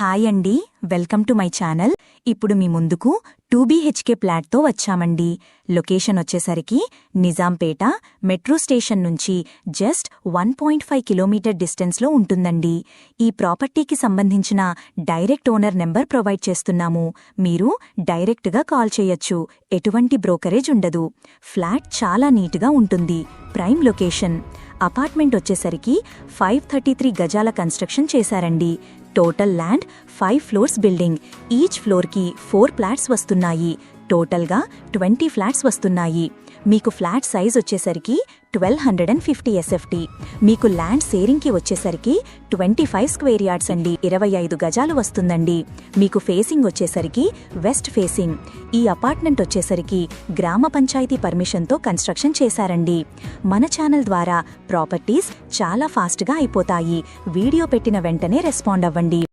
Hi అండి, welcome to my channel. ఇప్పుడు మీ ముందుకు 2BHK ఫ్లాట్తో వచ్చామండి. లొకేషన్ వచ్చేసరికి నిజాంపేట మెట్రో స్టేషన్ నుంచి జస్ట్ 1.5 కిలోమీటర్ డిస్టెన్స్లో ఉంటుందండి. ఈ ప్రాపర్టీకి సంబంధించిన డైరెక్ట్ ఓనర్ నెంబర్ ప్రొవైడ్ చేస్తున్నాము. మీరు డైరెక్ట్గా కాల్ చేయొచ్చు. ఎటువంటి బ్రోకరేజ్ ఉండదు. ఫ్లాట్ చాలా నీట్గా ఉంటుంది. Prime location. అపార్ట్మెంట్ వచ్చేసరికి 533 గజాల కన్స్ట్రక్షన్ చేశారండి. Total land 5 floors building. Each ఫ్లోర్కి 4 ఫ్లాట్స్ వస్తున్నాయి. టోటల్గా 20 ఫ్లాట్స్ వస్తున్నాయి. మీకు ఫ్లాట్ సైజ్ వచ్చేసరికి 1250 SFT. మీకు ల్యాండ్ సేరింగ్కి వచ్చేసరికి 25 స్క్వేర్ యార్డ్స్ అండి. 25 గజాలు వస్తుందండి. మీకు ఫేసింగ్ వచ్చేసరికి వెస్ట్ ఫేసింగ్. ఈ అపార్ట్మెంట్ వచ్చేసరికి గ్రామ పంచాయతీ పర్మిషన్తో కన్స్ట్రక్షన్ చేశారండి. మన ఛానల్ ద్వారా ప్రాపర్టీస్ చాలా ఫాస్ట్గా అయిపోతాయి. వీడియో పెట్టిన వెంటనే రెస్పాండ్ అవ్వండి.